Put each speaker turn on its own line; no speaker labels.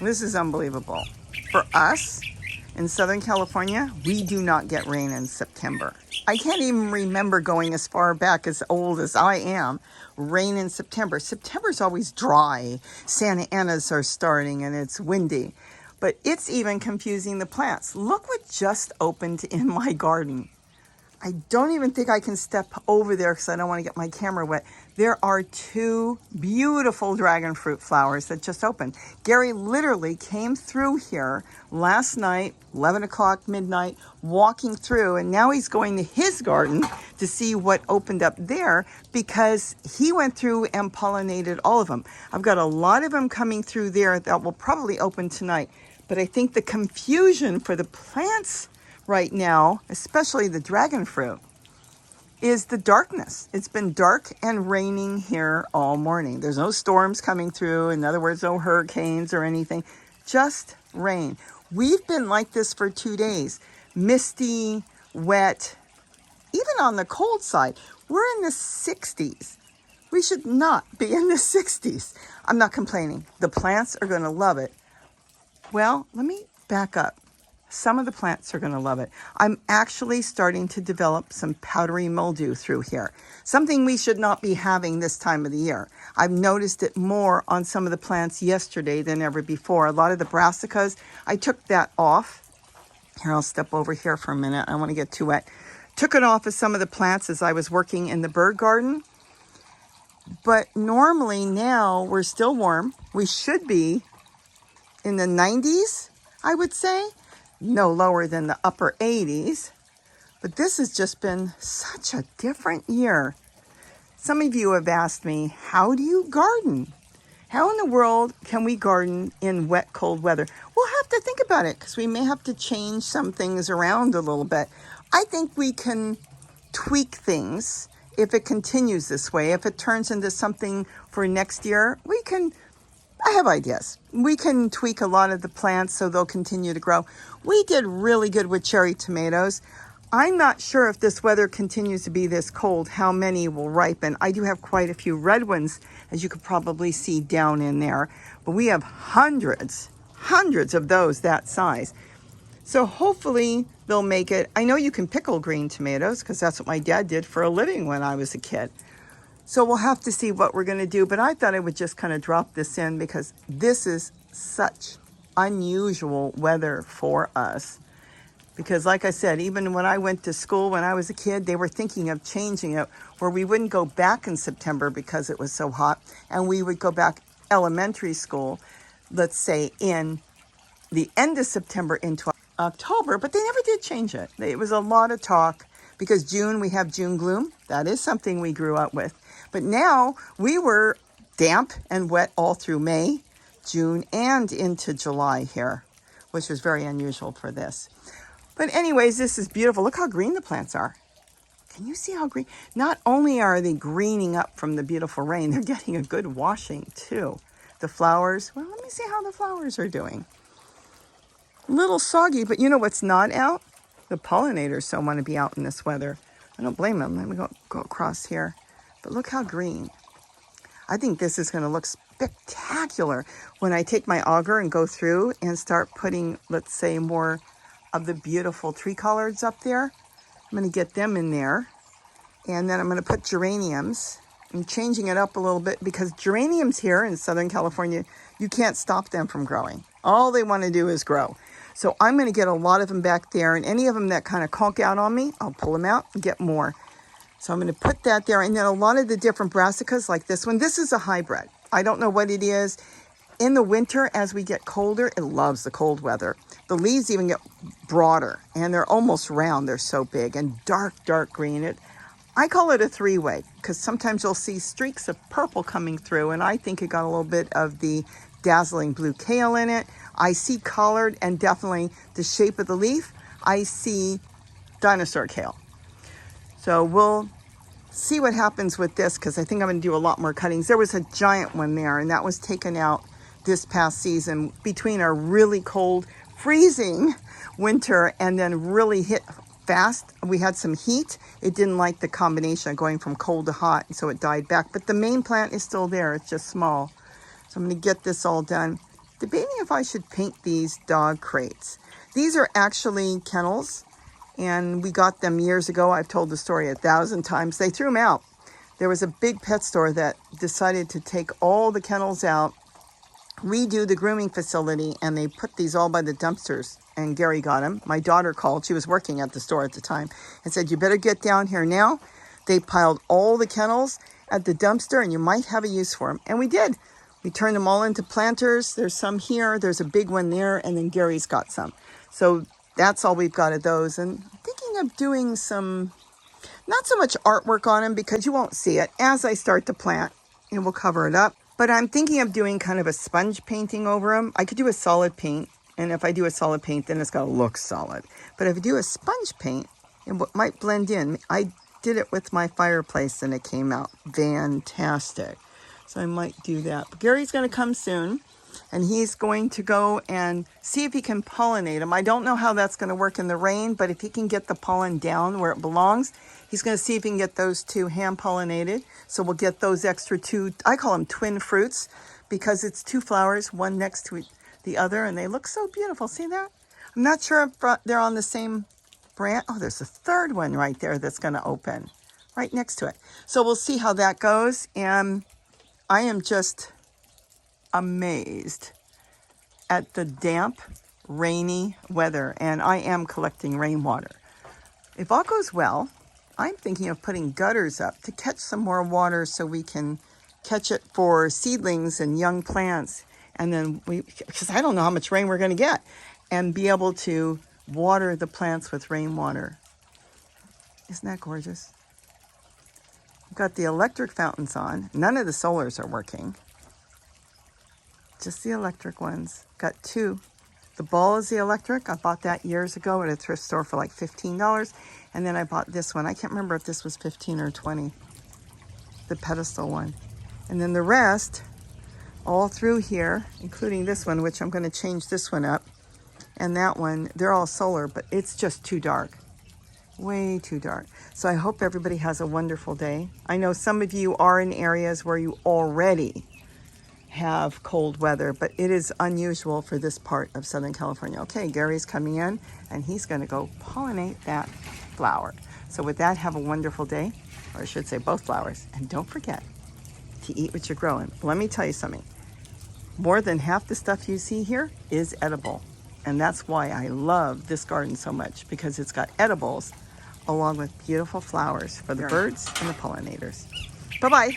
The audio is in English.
This is unbelievable. For us in Southern California, we do not get rain in September. I can't even remember going as far back, as old as I am, rain in September. September's always dry. Santa Anas are starting and it's windy. But it's even confusing the plants. Look what just opened in my garden. I don't even think I can step over there because I don't want to get my camera wet. There are 2 beautiful dragon fruit flowers that just opened. Gary literally came through here last night, 11 o'clock, midnight, walking through, and now he's going to his garden to see what opened up there because he went through and pollinated all of them. I've got a lot of them coming through there that will probably open tonight, but I think the confusion for the plants right now, especially the dragon fruit, is the darkness. It's been dark and raining here all morning. There's no storms coming through. In other words, no hurricanes or anything, just rain. We've been like this for 2 days. Misty, wet, even on the cold side. We're in the 60s. We should not be in the 60s. I'm not complaining. The plants are going to love it. Well, let me back up. Some of the plants are going to love it. I'm actually starting to develop some powdery mildew through here. Something we should not be having this time of the year. I've noticed it more on some of the plants yesterday than ever before. A lot of the brassicas, I took that off. Here, I'll step over here for a minute. I don't want to get too wet. Took it off of some of the plants as I was working in the bird garden. But normally now we're still warm. We should be in the 90s, I would say. No lower than the upper 80s. But this has just been such a different year. Some of you have asked me, how do you garden? How in the world can we garden in wet, cold weather? We'll have to think about it because we may have to change some things around a little bit. I think we can tweak things if it continues this way. If it turns into something for next year, I have ideas. We can tweak a lot of the plants so they'll continue to grow. We did really good with cherry tomatoes. I'm not sure if this weather continues to be this cold, how many will ripen. I do have quite a few red ones, as you could probably see down in there. But we have hundreds of those that size. So hopefully they'll make it. I know you can pickle green tomatoes because that's what my dad did for a living when I was a kid. So we'll have to see what we're going to do. But I thought I would just kind of drop this in because this is such unusual weather for us. Because like I said, even when I went to school when I was a kid, they were thinking of changing it where we wouldn't go back in September because it was so hot. And we would go back elementary school, let's say in the end of September into October. But they never did change it. It was a lot of talk because June, we have June gloom. That is something we grew up with. But now we were damp and wet all through May, June, and into July here, which was very unusual for this. But anyways, this is beautiful. Look how green the plants are. Can you see how green? Not only are they greening up from the beautiful rain, they're getting a good washing too. The flowers, well, let me see how the flowers are doing. A little soggy, but you know what's not out? The pollinators don't want to be out in this weather. I don't blame them. Let me go across here. But look how green. I think this is going to look spectacular when I take my auger and go through and start putting, let's say, more of the beautiful tree collards up there. I'm going to get them in there. And then I'm going to put geraniums. I'm changing it up a little bit because geraniums here in Southern California, you can't stop them from growing. All they want to do is grow. So I'm going to get a lot of them back there. And any of them that kind of conk out on me, I'll pull them out and get more. So I'm going to put that there. And then a lot of the different brassicas like this one. This is a hybrid. I don't know what it is. In the winter, as we get colder, it loves the cold weather. The leaves even get broader. And they're almost round. They're so big. And dark green. I call it a three-way. Because sometimes you'll see streaks of purple coming through. And I think it got a little bit of the dazzling blue kale in it. I see collard and definitely the shape of the leaf. I see dinosaur kale. So we'll see what happens with this because I think I'm going to do a lot more cuttings. There was a giant one there and that was taken out this past season between our really cold, freezing winter and then really hit fast. We had some heat. It didn't like the combination of going from cold to hot, and so it died back. But the main plant is still there. It's just small. So I'm going to get this all done. debating if I should paint these dog crates. These are actually kennels, and we got them years ago. I've told the story 1,000 times. They threw them out. There was a big pet store that decided to take all the kennels out, redo the grooming facility, and they put these all by the dumpsters. And Gary got them. My daughter called. She was working at the store at the time and said, you better get down here now. They piled all the kennels at the dumpster, and you might have a use for them. And we did. We turned them all into planters. There's some here. There's a big one there. And then Gary's got some. So that's all we've got of those. And I'm thinking of doing some, not so much artwork on them because you won't see it. As I start to plant, it will cover it up. But I'm thinking of doing kind of a sponge painting over them. I could do a solid paint. And if I do a solid paint, then it's going to look solid. But if I do a sponge paint, it might blend in. I did it with my fireplace and it came out fantastic. So I might do that. But Gary's going to come soon. And he's going to go and see if he can pollinate them. I don't know how that's going to work in the rain, but if he can get the pollen down where it belongs, he's going to see if he can get those two hand pollinated. So we'll get those extra two, I call them twin fruits, because it's two flowers, one next to the other, and they look so beautiful. See that? I'm not sure if they're on the same branch. Oh, there's a third one right there that's going to open right next to it. So we'll see how that goes. And I am just amazed at the damp, rainy weather, and I am collecting rainwater. If all goes well, I'm thinking of putting gutters up to catch some more water so we can catch it for seedlings and young plants, and then because I don't know how much rain we're going to get, and be able to water the plants with rainwater. Isn't that gorgeous? I've got the electric fountains on. None of the solars are working. Just the electric ones. Got two. The ball is the electric. I bought that years ago at a thrift store for like $15. And then I bought this one. I can't remember if this was 15 or 20. The pedestal one. And then the rest, all through here, including this one, which I'm going to change this one up. And that one, they're all solar, but it's just too dark. Way too dark. So I hope everybody has a wonderful day. I know some of you are in areas where you already have cold weather, but it is unusual for this part of Southern California. Okay, Gary's coming in and he's going to go pollinate that flower. So with that, have a wonderful day, or I should say both flowers. And don't forget to eat what you're growing. Let me tell you something. More than half the stuff you see here is edible. And that's why I love this garden so much, because it's got edibles along with beautiful flowers for the birds and the pollinators. Bye-bye.